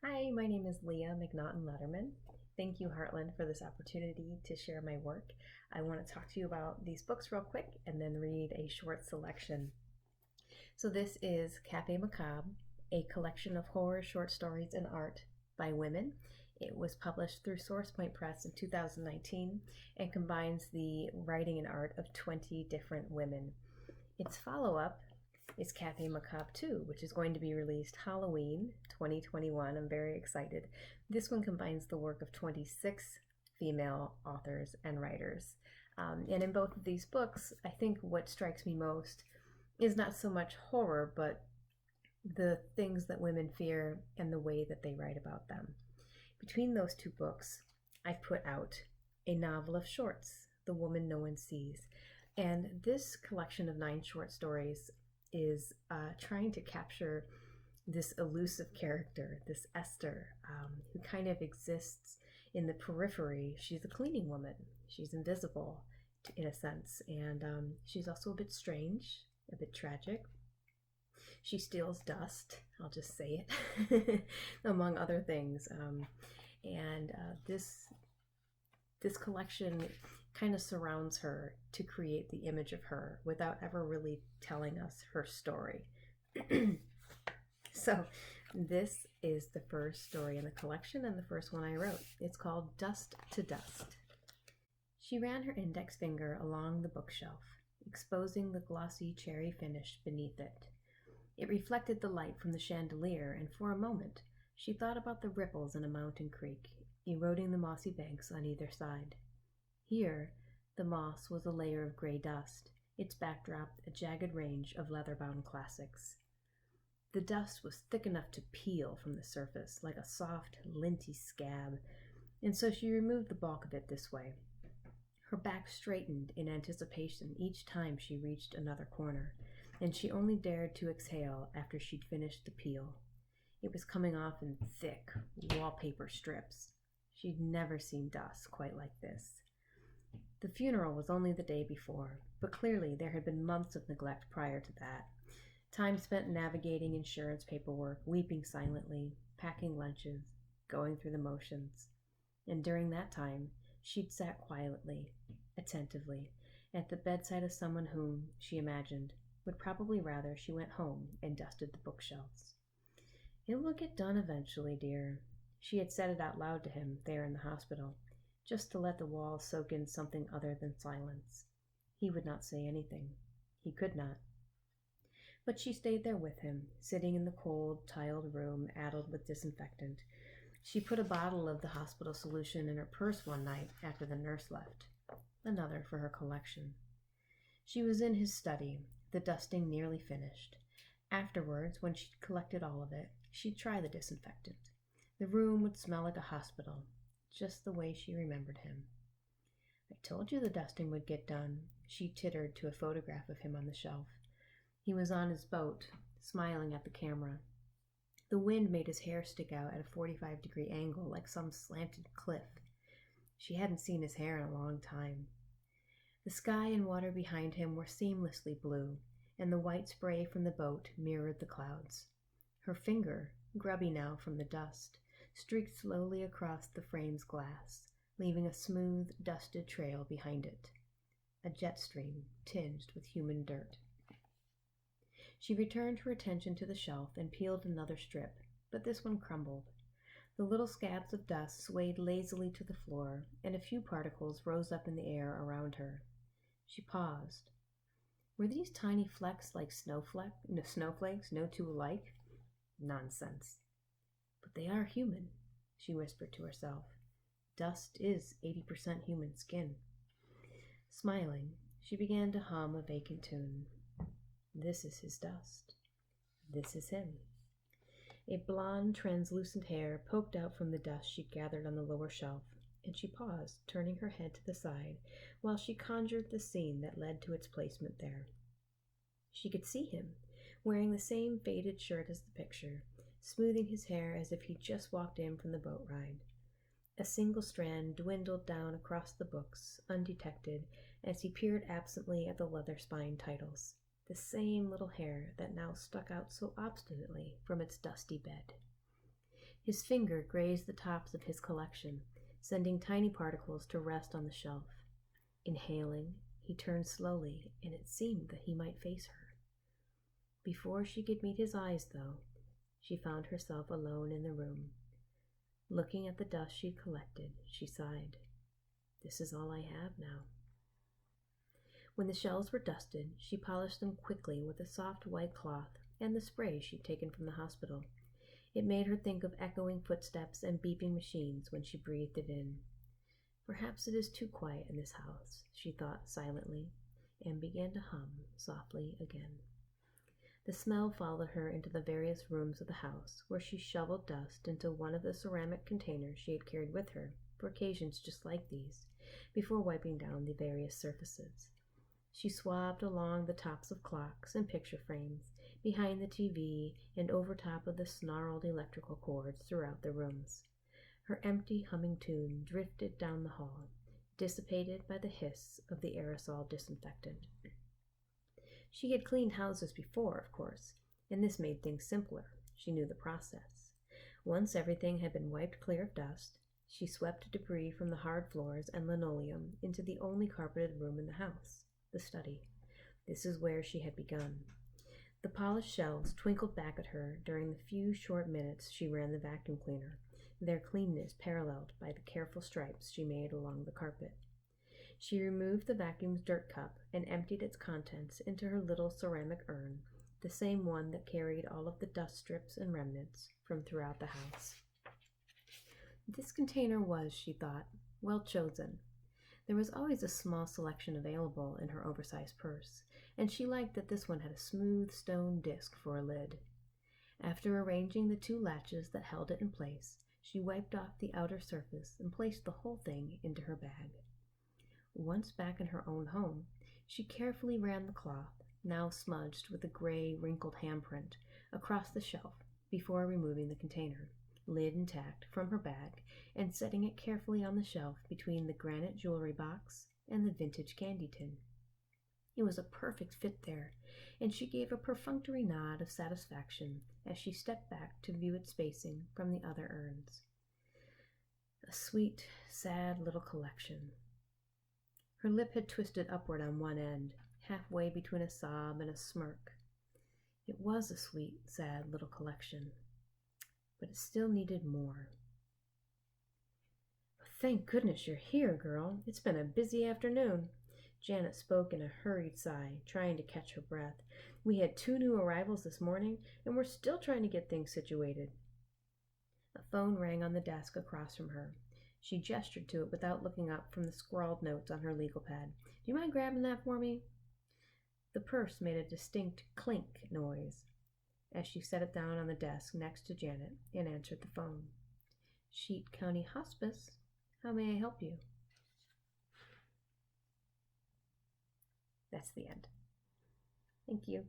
Hi, my name is Leah Lederman. Thank you, Heartland, for this opportunity to share my work. I want to talk to you about these books real quick and then read a short selection. So this is Café Macabre, a collection of horror short stories and art by women. It was published through SourcePoint Press in 2019 and combines the writing and art of 20 different women. Its follow-up is Café Macabre 2, which is going to be released Halloween 2021. I'm very excited. This one combines the work of 26 female authors and writers. And in both of these books, I think what strikes me most is not so much horror, but the things that women fear and the way that they write about them. Between those two books, I've put out a novel of shorts, The Woman No One Sees. And this collection of 9 short stories is trying to capture this elusive character, this Esther, who kind of exists in the periphery. She's a cleaning woman. She's invisible in a sense, and she's also a bit strange, a bit tragic. She steals dust, I'll just say it, among other things. This collection kind of surrounds her to create the image of her without ever really telling us her story. So this is the first story in the collection and the first one I wrote. It's called Dust to Dust. She ran her index finger along the bookshelf, exposing the glossy cherry finish beneath it. It reflected the light from the chandelier, and for a moment she thought about the ripples in a mountain creek, eroding the mossy banks on either side. Here, the moss was a layer of gray dust, its backdrop a jagged range of leather-bound classics. The dust was thick enough to peel from the surface like a soft, linty scab, and so she removed the bulk of it this way. Her back straightened in anticipation each time she reached another corner, and she only dared to exhale after she'd finished the peel. It was coming off in thick, wallpaper strips. She'd never seen dust quite like this. The funeral was only the day before, but clearly there had been months of neglect prior to that. Time spent navigating insurance paperwork, weeping silently, packing lunches, going through the motions. And during that time, she'd sat quietly, attentively, at the bedside of someone whom, she imagined, would probably rather she went home and dusted the bookshelves. "It will get done eventually, dear." She had said it out loud to him there in the hospital, just to let the walls soak in something other than silence. He would not say anything. He could not. But she stayed there with him, sitting in the cold, tiled room addled with disinfectant. She put a bottle of the hospital solution in her purse one night after the nurse left. Another for her collection. She was in his study, the dusting nearly finished. Afterwards, when she'd collected all of it, she'd try the disinfectant. The room would smell like a hospital, just the way she remembered him. "I told you the dusting would get done," she tittered to a photograph of him on the shelf. He was on his boat, smiling at the camera. The wind made his hair stick out at a 45-degree angle like some slanted cliff. She hadn't seen his hair in a long time. The sky and water behind him were seamlessly blue, and the white spray from the boat mirrored the clouds. Her finger, grubby now from the dust, streaked slowly across the frame's glass, leaving a smooth, dusted trail behind it. A jet stream tinged with human dirt. She returned her attention to the shelf and peeled another strip, but this one crumbled. The little scabs of dust swayed lazily to the floor, and a few particles rose up in the air around her. She paused. Were these tiny flecks like snowflakes, no two alike? Nonsense. "But they are human," she whispered to herself. "Dust is 80% human skin." Smiling, she began to hum a vacant tune. This is his dust. This is him. A blonde, translucent hair poked out from the dust she'd gathered on the lower shelf, and she paused, turning her head to the side, while she conjured the scene that led to its placement there. She could see him, wearing the same faded shirt as the picture, smoothing his hair as if he'd just walked in from the boat ride. A single strand dwindled down across the books, undetected, as he peered absently at the leather-spined titles. The same little hair that now stuck out so obstinately from its dusty bed. His finger grazed the tops of his collection, sending tiny particles to rest on the shelf. Inhaling, he turned slowly, and it seemed that he might face her. Before she could meet his eyes, though, she found herself alone in the room. Looking at the dust she'd collected, she sighed. This is all I have now. When the shelves were dusted, she polished them quickly with a soft white cloth and the spray she'd taken from the hospital. It made her think of echoing footsteps and beeping machines when she breathed it in. Perhaps it is too quiet in this house, she thought silently, and began to hum softly again. The smell followed her into the various rooms of the house, where she shoveled dust into one of the ceramic containers she had carried with her for occasions just like these, before wiping down the various surfaces. She swabbed along the tops of clocks and picture frames, behind the TV, and over top of the snarled electrical cords throughout the rooms. Her empty humming tune drifted down the hall, dissipated by the hiss of the aerosol disinfectant. She had cleaned houses before, of course, and this made things simpler. She knew the process. Once everything had been wiped clear of dust, she swept debris from the hard floors and linoleum into the only carpeted room in the house, the study. This is where she had begun. The polished shelves twinkled back at her during the few short minutes she ran the vacuum cleaner, their cleanness paralleled by the careful stripes she made along the carpet. She removed the vacuum's dirt cup and emptied its contents into her little ceramic urn, the same one that carried all of the dust strips and remnants from throughout the house. This container was, she thought, well chosen. There was always a small selection available in her oversized purse, and she liked that this one had a smooth stone disc for a lid. After arranging the two latches that held it in place, she wiped off the outer surface and placed the whole thing into her bag. Once back in her own home, she carefully ran the cloth, now smudged with a gray, wrinkled handprint, across the shelf before removing the container, lid intact, from her bag and setting it carefully on the shelf between the granite jewelry box and the vintage candy tin. It was a perfect fit there, and she gave a perfunctory nod of satisfaction as she stepped back to view its spacing from the other urns. A sweet, sad little collection. Her lip had twisted upward on one end, halfway between a sob and a smirk. It was a sweet, sad little collection, but it still needed more. Thank goodness you're here, girl. It's been a busy afternoon. Janet spoke in a hurried sigh, trying to catch her breath. We had 2 new arrivals this morning, and we're still trying to get things situated. A phone rang on the desk across from her. She gestured to it without looking up from the scrawled notes on her legal pad. Do you mind grabbing that for me? The purse made a distinct clink noise as she set it down on the desk next to Janet and answered the phone. Sheet County Hospice. How may I help you? That's the end. Thank you.